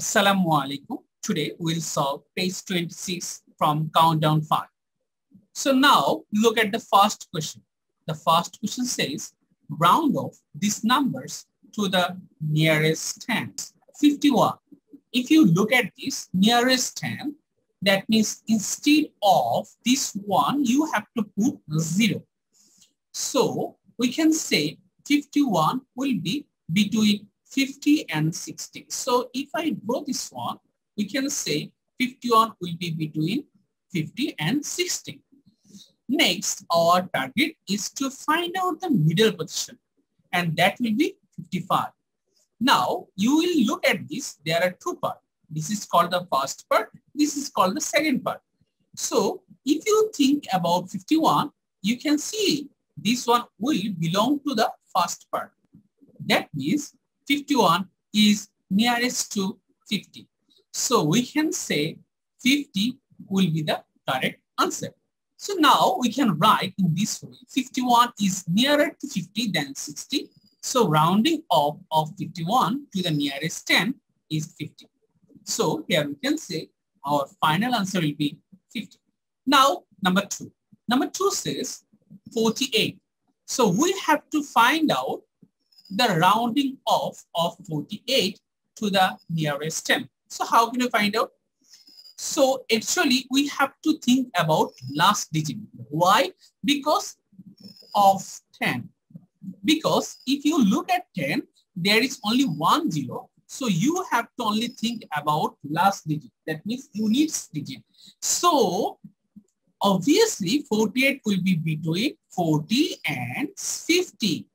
Assalamu alaikum. Today we'll solve page 26 from countdown 5. So now look at the first question. The first question says round off these numbers to the nearest 10. 51. If you look at this nearest 10, that means instead of this one, you have to put 0. So we can say 51 will be between 50 and 60. So if I draw this one, we can say 51 will be between 50 and 60. Next, our target is to find out the middle position, and that will be 55. Now, you will look at this. There are two parts. This is called the first part. This is called the second part. So if you think about 51, you can see this one will belong to the first part. That means 51 is nearest to 50. So we can say 50 will be the correct answer. So now we can write in this way. 51 is nearer to 50 than 60. So rounding off of 51 to the nearest 10 is 50. So here we can say our final answer will be 50. Now number 2. Number 2 says 48. So we have to find out the rounding off of 48 to the nearest 10. So how can we find out? So actually we have to think about last digit. Why? Because of 10. Because if you look at 10, there is only 1 0. So you have to only think about last digit. That means units digit. So obviously 48 will be between 40 and 50.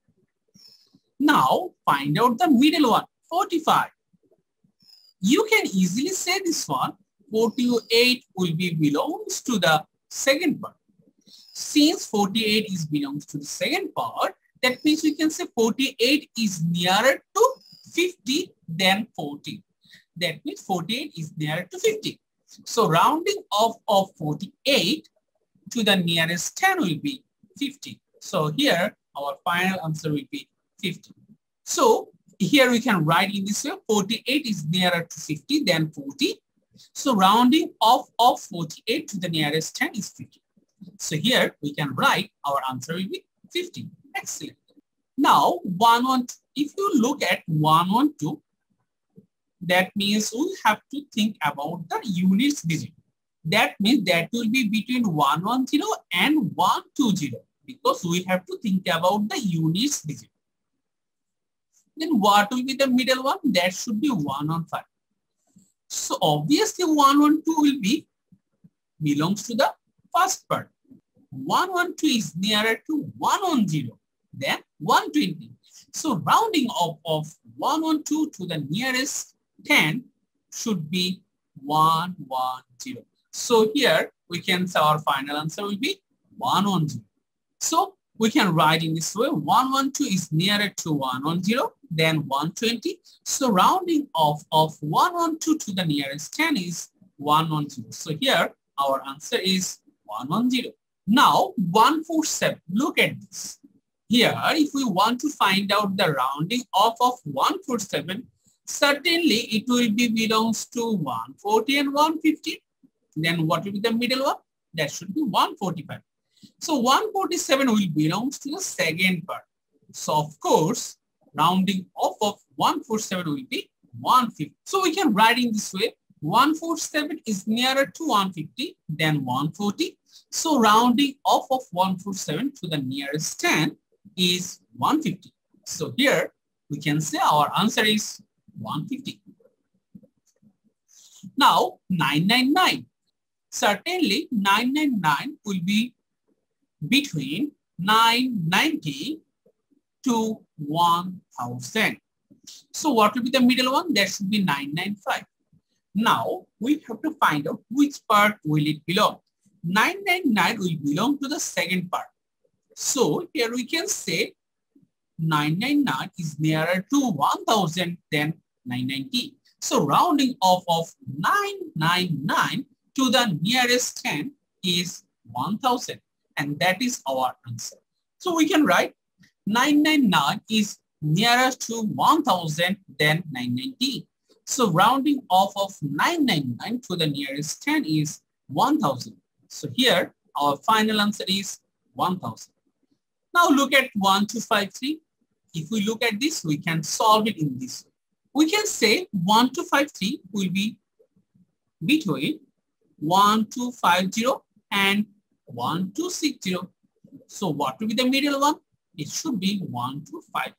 Now find out the middle one, 45. You can easily say this one, 48 will be belongs to the second part. Since 48 is belongs to the second part, that means we can say 48 is nearer to 50 than 40. That means 48 is nearer to 50. So rounding off of 48 to the nearest 10 will be 50. So here our final answer will be 50. So here we can write in this way, 48 is nearer to 50 than 40. So rounding off of 48 to the nearest 10 is 50. So here we can write our answer will be 50. Excellent. Now 112. If you look at 112, that means we have to think about the units digit. That means that will be between 110 and 120 because we have to think about the units digit. Then what will be the middle one? That should be 115. So obviously 112 will be belongs to the first part. 112 is nearer to 110 than 120. So rounding off of 112 to the nearest 10 should be 110. So here we can say our final answer will be 110. So we can write in this way, 112 is nearer to 110 than 120. So rounding off of 112 to the nearest 10 is 110. So here our answer is 110. Now 147, look at this. Here, if we want to find out the rounding off of 147, certainly it will be belongs to 140 and 150. Then what will be the middle one? That should be 145. So 147 will belongs to the second part. So of course, rounding off of 147 will be 150. So we can write in this way, 147 is nearer to 150 than 140. So rounding off of 147 to the nearest 10 is 150. So here we can say our answer is 150. Now 999. Certainly 999 will be between 990 to 1000. So what will be the middle one? That should be 995. Now we have to find out which part will it belong. 999 will belong to the second part. So here we can say 999 is nearer to 1000 than 990. So rounding off of 999 to the nearest 10 is 1000. And that is our answer. So we can write 999 is nearer to 1000 than 990. So rounding off of 999 to the nearest 10 is 1000. So here our final answer is 1000. Now look at 1253. If we look at this, we can solve it in this way. We can say 1253 will be between 1250 and 1260. So what will be the middle one? It should be 1255.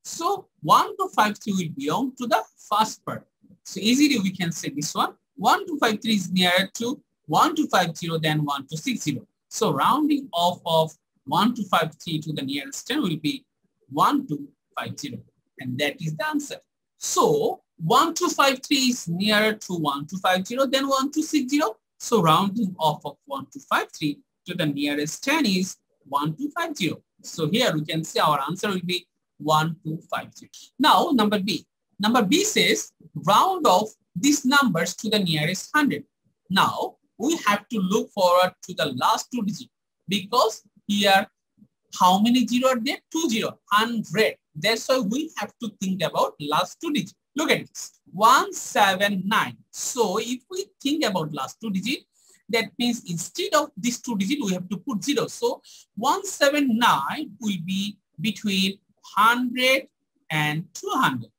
So 1253 will belong to the first part. So easily we can say this one. 1253 is nearer to 1250 than 1260. So rounding off of 1253 to the nearest 10 will be 1250. And that is the answer. So 1253 is nearer to 1250 than 1260. So rounding off of 1253 to the nearest 10 is 1250. So here we can say our answer will be 1250. Now number B. Number B says round off these numbers to the nearest 100. Now we have to look forward to the last two digits because here how many zeros are there? 2 0, 100. That's why we have to think about last two digits. Look at this, 179. So if we think about last two digits, that means instead of these two digits, we have to put 0. So 179 will be between 100 and 200.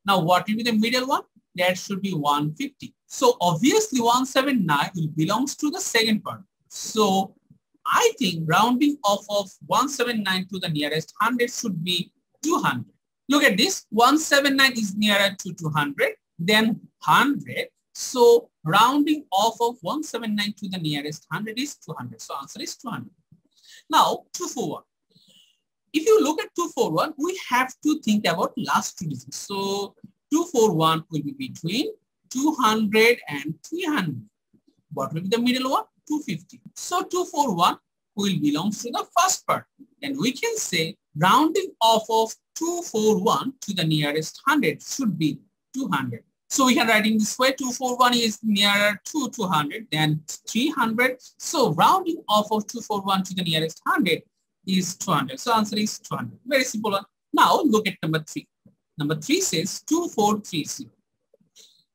Now what will be the middle one? That should be 150. So obviously 179 will belongs to the second part. So I think rounding off of 179 to the nearest 100 should be 200. Look at this, 179 is nearer to 200 than 100. So rounding off of 179 to the nearest 100 is 200. So answer is 200. Now 241. If you look at 241, we have to think about last two digits. So 241 will be between 200 and 300. What will be the middle one? 250. So 241 will belong to the first part. And we can say rounding off of 241 to the nearest 100 should be 200. So we can write in this way, 241 is nearer to 200 than 300. So rounding off of 241 to the nearest 100 is 200. So answer is 200. Very simple one. Now look at number 3. Number 3 says 2430.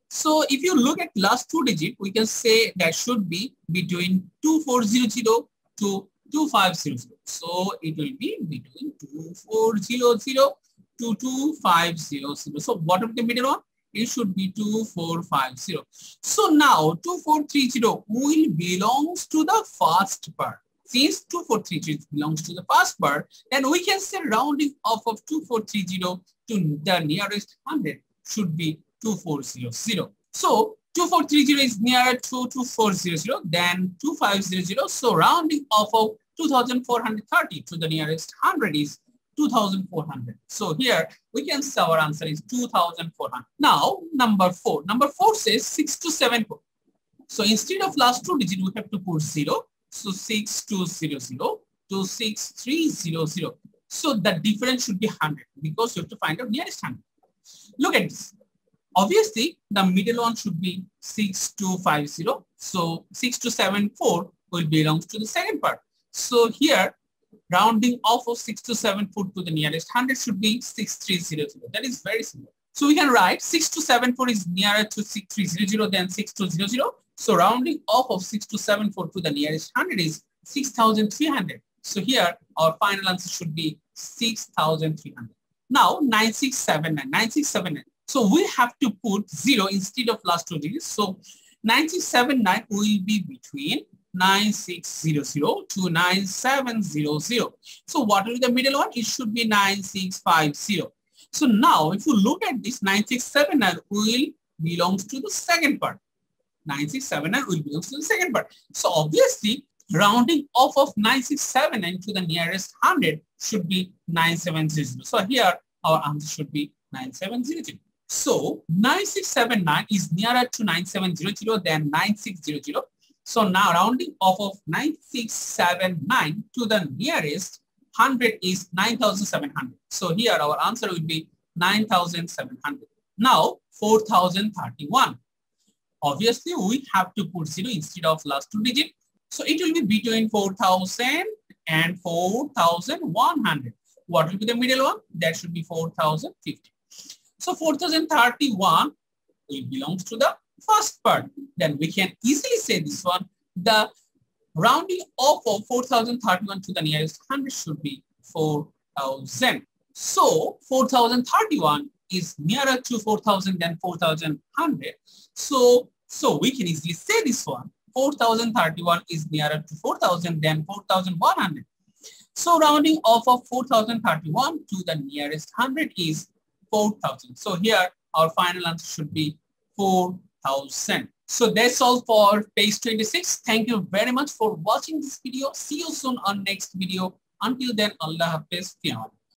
So if you look at last two digits, we can say that should be between 2400 to 2500. So it will be between 2400 to 2500. So what will be the middle one? It should be 2450. So now 2430 will belongs to the first part. Since 2430 belongs to the first part, then we can say rounding off of 2430 to the nearest 100 should be 2400. So 2430 is nearer to 2400 than 2500. So rounding off of 2430 to the nearest 100 is 2400. So here we can say our answer is 2400. Now number 4. Number 4 says 6274. So instead of last two digits, we have to put 0. So 6200 to 6300. So the difference should be 100 because you have to find out nearest 100. Look at this. Obviously, the middle one should be 6250. So 6274 will belong to the second part. So here, rounding off of 6274 to the nearest 100 should be 6300. That is very simple. So we can write 6274 is nearer to 6300 than 6200. So rounding off of 6274 to the nearest 100 is 6300. So here, our final answer should be 6300. Now 9679. 9679. So we have to put 0 instead of last two digits. So 9679 will be between 9600 to 9700. So what will be the middle one? It should be 9650. So now if you look at this, 9679 will belongs to the second part. 9679 will belong to the second part. So obviously rounding off of 9679 to the nearest 100 should be 9700. So here our answer should be 9700. So 9679 is nearer to 9700 than 9600. So now rounding off of 9679 to the nearest 100 is 9700. So here our answer will be 9700. Now 4031. Obviously we have to put 0 instead of last two digits. So it will be between 4000 and 4100. What will be the middle one? That should be 4050. So 4031 will belongs to the first part. Then we can easily say this one. The rounding off of 4031 to the nearest 100 should be 4000. So 4031 is nearer to 4000 than 4100. So we can easily say this one. 4031 is nearer to 4000 than 4100. So rounding off of 4031 to the nearest 100 is 4000. So here our final answer should be 4000. So that's all for page 26. Thank you very much for watching this video. See you soon on next video. Until then, Allah Hafiz.